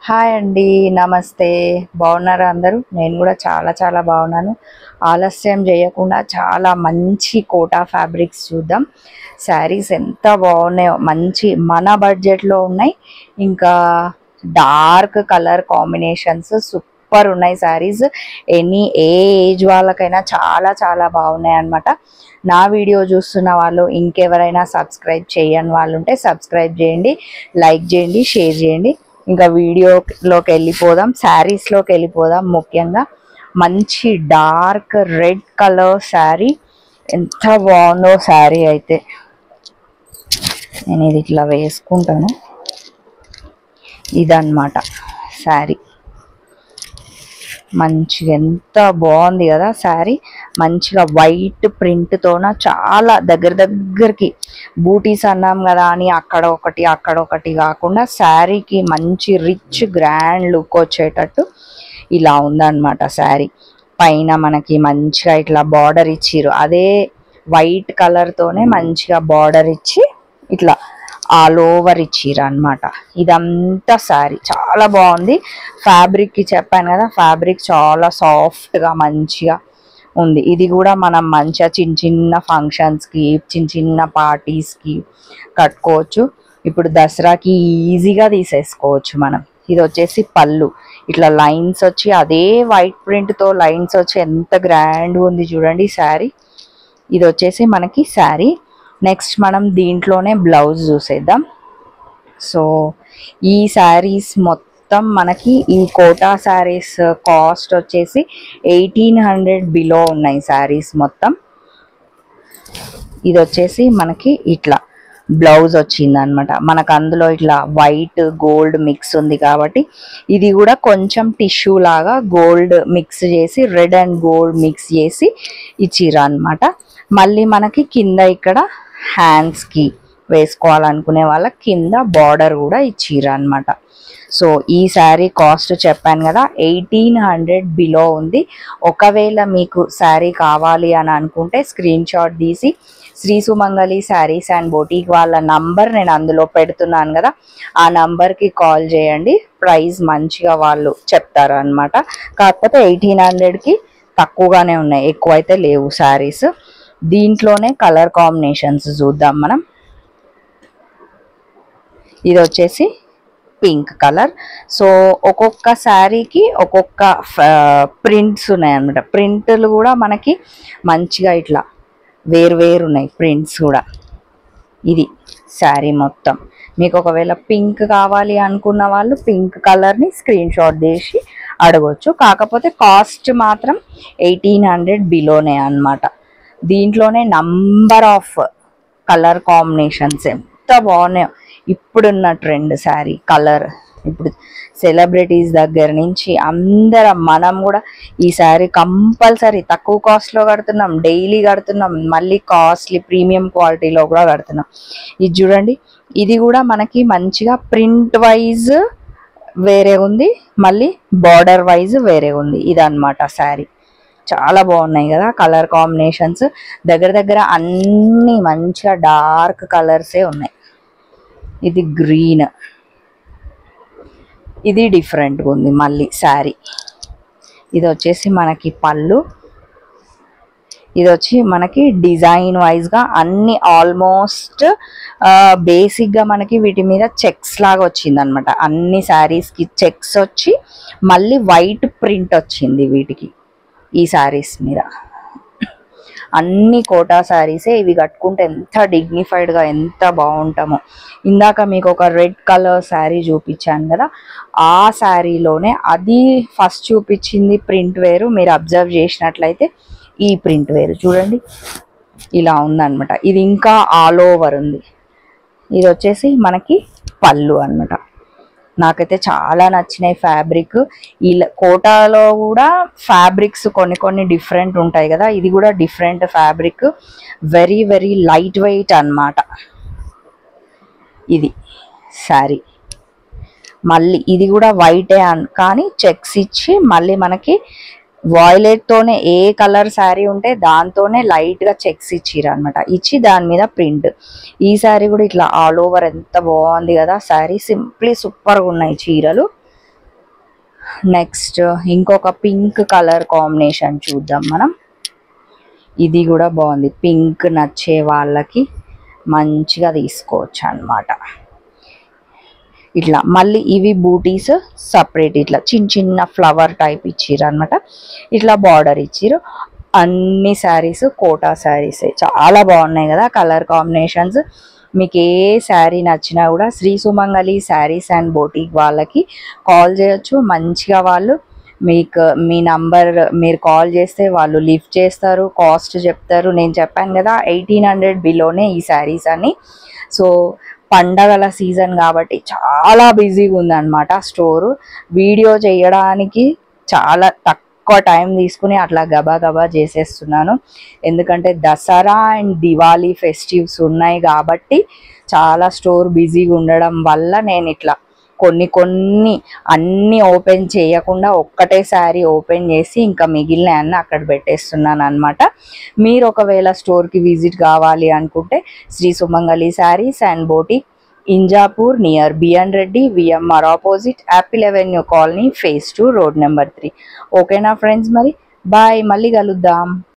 Hi అండి, నమస్తే. బాగున్నారా అందరూ? నేను కూడా చాలా చాలా బాగున్నాను. ఆలస్యం చేయకుండా చాలా మంచి కోటా ఫ్యాబ్రిక్స్ చూద్దాం. శారీస్ ఎంత బాగున్నాయో, మంచి మన బడ్జెట్లో ఉన్నాయి. ఇంకా డార్క్ కలర్ కాంబినేషన్స్ సూపర్ ఉన్నాయి శారీస్. ఏ ఏజ్ వాళ్ళకైనా చాలా చాలా బాగున్నాయి అన్నమాట. నా వీడియో చూస్తున్న వాళ్ళు ఇంకెవరైనా సబ్స్క్రైబ్ చేయని వాళ్ళు ఉంటే సబ్స్క్రైబ్ చేయండి, లైక్ చేయండి, షేర్ చేయండి. ఇంకా వీడియోలోకి వెళ్ళిపోదాం, శారీస్లోకి వెళ్ళిపోదాం. ముఖ్యంగా మంచి డార్క్ రెడ్ కలర్ శారీ, ఎంత బాగుందో శారీ అయితే. నేను ఇది ఇట్లా వేసుకుంటాను. ఇదన్నమాట శారీ. మంచిగా ఎంత బాగుంది కదా శారీ. మంచిగా వైట్ ప్రింట్తోన చాలా దగ్గరికి బూటీస్ అన్నాం కదా అని అక్కడ ఒకటి కాకుండా శారీకి మంచి రిచ్ గ్రాండ్ లుక్ వచ్చేటట్టు ఇలా ఉందన్నమాట శారీ. పైన మనకి మంచిగా ఇట్లా బార్డర్ ఇచ్చిర్రు, అదే వైట్ కలర్తోనే మంచిగా బార్డర్ ఇచ్చి ఇట్లా ఆల్ ఓవర్ ఇచ్చిర్రు అనమాట. ఇదంతా శారీ చాలా బాగుంది. ఫ్యాబ్రిక్కి చెప్పాను కదా, ఫ్యాబ్రిక్ చాలా సాఫ్ట్గా మంచిగా ఉంది. ఇది కూడా మనం మంచిగా చిన్న ఫంక్షన్స్కి, చిన్న పార్టీస్కి కట్టుకోవచ్చు. ఇప్పుడు దసరాకి ఈజీగా తీసేసుకోవచ్చు మనం. ఇది వచ్చేసి పళ్ళు, ఇట్లా లైన్స్ వచ్చి అదే వైట్ ప్రింట్తో లైన్స్ వచ్చి ఎంత గ్రాండ్గా ఉంది చూడండి శారీ. ఇది వచ్చేసి మనకి శారీ. నెక్స్ట్ మనం దీంట్లోనే బ్లౌజ్ చూసేద్దాం. సో ఈ శారీస్ మొత్తం మనకి, ఈ కోటా శారీస్ కాస్ట్ వచ్చేసి 1800 బిలో ఉన్నాయి శారీస్ మొత్తం. ఇది వచ్చేసి మనకి ఇట్లా బ్లౌజ్ వచ్చింది అనమాట. మనకు అందులో ఇట్లా వైట్ గోల్డ్ మిక్స్ ఉంది కాబట్టి ఇది కూడా కొంచెం టిష్యూ లాగా గోల్డ్ మిక్స్ చేసి, రెడ్ అండ్ గోల్డ్ మిక్స్ చేసి ఇచ్చిర్రు అనమాట. మళ్ళీ మనకి కింద ఇక్కడ హ్యాండ్స్కి వేసుకోవాలనుకునే వాళ్ళ కింద బార్డర్ కూడా ఇచ్చిర్రు అనమాట. సో ఈ శారీ కాస్ట్ చెప్పాను కదా, 1800 బిలో ఉంది. ఒకవేళ మీకు శారీ కావాలి అని అనుకుంటే స్క్రీన్ షాట్ తీసి Shri Sumangali sarees and boutique వాళ్ళ నంబర్ నేను అందులో పెడుతున్నాను కదా, ఆ నంబర్కి కాల్ చేయండి. ప్రైస్ మంచిగా వాళ్ళు చెప్తారు అనమాట. కాకపోతే 1800కి తక్కువగానే ఉన్నాయి, ఎక్కువైతే లేవు శారీస్. దీంట్లోనే కలర్ కాంబినేషన్స్ చూద్దాం మనం. ఇది వచ్చేసి పింక్ కలర్. సో ఒక్కొక్క శారీకి ఒక్కొక్క ప్రింట్స్ ఉన్నాయన్నమాట. ప్రింట్లు కూడా మనకి మంచిగా ఇట్లా వేరు ఉన్నాయి ప్రింట్స్ కూడా. ఇది శారీ మొత్తం. మీకు ఒకవేళ పింక్ కావాలి అనుకున్న వాళ్ళు పింక్ కలర్ని స్క్రీన్ షాట్ తీసి అడగొచ్చు. కాకపోతే కాస్ట్ మాత్రం 1800 బిలోనే అన్నమాట. దీంట్లోనే నంబర్ ఆఫ్ కలర్ కాంబినేషన్స్ ఎంత బాగున్నాయో. ఇప్పుడున్న ట్రెండ్ శారీ కలర్. ఇప్పుడు సెలబ్రిటీస్ దగ్గర నుంచి అందరం మనం కూడా ఈ శారీ కంపల్సరీ తక్కువ కాస్ట్లో కడుతున్నాం, డైలీ కడుతున్నాం, మళ్ళీ కాస్ట్లీ ప్రీమియం క్వాలిటీలో కూడా కడుతున్నాం. ఇది చూడండి, ఇది కూడా మనకి మంచిగా ప్రింట్ వైజ్ వేరే ఉంది, మళ్ళీ బార్డర్ వైజ్ వేరే ఉంది. ఇదన్నమాట శారీ. చాలా బాగున్నాయి కదా కలర్ కాంబినేషన్స్. దగ్గర అన్నీ మంచిగా డార్క్ కలర్సే ఉన్నాయి. ఇది గ్రీన్, ఇది డిఫరెంట్గా ఉంది మళ్ళీ శారీ. ఇది వచ్చేసి మనకి పళ్ళు. ఇది వచ్చి మనకి డిజైన్ వైజ్గా అన్ని ఆల్మోస్ట్ బేసిక్గా మనకి వీటి మీద చెక్స్ లాగా వచ్చింది అనమాట. అన్ని శారీస్కి చెక్స్ వచ్చి మళ్ళీ వైట్ ప్రింట్ వచ్చింది వీటికి. ఈ శారీస్ మీద అన్ని కోటా శారీసే. ఇవి కట్టుకుంటే ఎంత డిగ్నిఫైడ్గా ఎంత బాగుంటామో. ఇందాక మీకు ఒక రెడ్ కలర్ శారీ చూపించాను కదా, ఆ శారీలోనే అది ఫస్ట్ చూపించింది ప్రింట్ వేరు. మీరు అబ్జర్వ్ చేసినట్లయితే ఈ ప్రింట్ వేరు చూడండి, ఇలా ఉందన్నమాట. ఇది ఇంకా ఆల్ ఓవర్ ఉంది. ఇది వచ్చేసి మనకి పళ్ళు అన్నమాట. నాకైతే చాలా నచ్చినాయి ఫ్యాబ్రిక్. ఈ కోటాలో కూడా ఫ్యాబ్రిక్స్ కొన్ని డిఫరెంట్ ఉంటాయి కదా, ఇది కూడా different fabric. Very light weight అన్నమాట. ఇది శారీ. మళ్ళీ ఇది కూడా వైటే కానీ చెక్స్ ఇచ్చి మళ్ళీ మనకి వాయిలెట్తోనే ఏ కలర్ శారీ ఉంటే దాంతోనే లైట్గా చెక్స్ ఇచ్చిర్రు అనమాట. ఇచ్చి దాని మీద ప్రింట్. ఈ శారీ కూడా ఇట్లా ఆల్ ఓవర్ ఎంత బాగుంది కదా శారీ. సింప్లీ సూపర్గా ఉన్నాయి చీరలు. నెక్స్ట్ ఇంకొక పింక్ కలర్ కాంబినేషన్ చూద్దాం మనం. ఇది కూడా బాగుంది, పింక్ నచ్చే వాళ్ళకి మంచిగా తీసుకోవచ్చు అన్నమాట. ఇట్లా మళ్ళీ ఇవి బూటీస్ సపరేట్ ఇట్లా చిన్న చిన్న ఫ్లవర్ టైప్ ఇచ్చిర్రు అనమాట. ఇట్లా బార్డర్ ఇచ్చిర్రు. అన్ని శారీస్ కోటా శారీస్ చాలా బాగున్నాయి కదా కలర్ కాంబినేషన్స్. మీకు ఏ శారీ నచ్చినా కూడా Shri Sumangali sarees and boutique వాళ్ళకి కాల్ చేయొచ్చు. మంచిగా వాళ్ళు మీకు మీ నంబర్ మీరు కాల్ చేస్తే వాళ్ళు లిఫ్ట్ చేస్తారు, కాస్ట్ చెప్తారు. నేను చెప్పాను కదా 1800 బిలోనే ఈ శారీస్ అని. సో పండగల సీజన్ కాబట్టి చాలా బిజీగా ఉందన్నమాట స్టోరు. వీడియో చేయడానికి చాలా తక్కువ టైం తీసుకుని అట్లా గబా గబా చేసేస్తున్నాను. ఎందుకంటే దసరా అండ్ దివాళీ ఫెస్టివ్స్ ఉన్నాయి కాబట్టి చాలా స్టోర్ బిజీగా ఉండడం వల్ల నేను ఇట్లా కొన్ని అన్నీ ఓపెన్ చేయకుండా ఒక్కటే శారీ ఓపెన్ చేసి ఇంకా మిగిలిన అన్నీ అక్కడ పెట్టేస్తున్నాను అనమాట. మీరు ఒకవేళ స్టోర్కి విజిట్ కావాలి అనుకుంటే Shri Sumangali sarees and boutique, Injapur near BN Reddy VMR opposite Apple avenue colony phase 2 road number 3. ఓకేనా ఫ్రెండ్స్, మరి బాయ్, మళ్ళీ కలుద్దాం.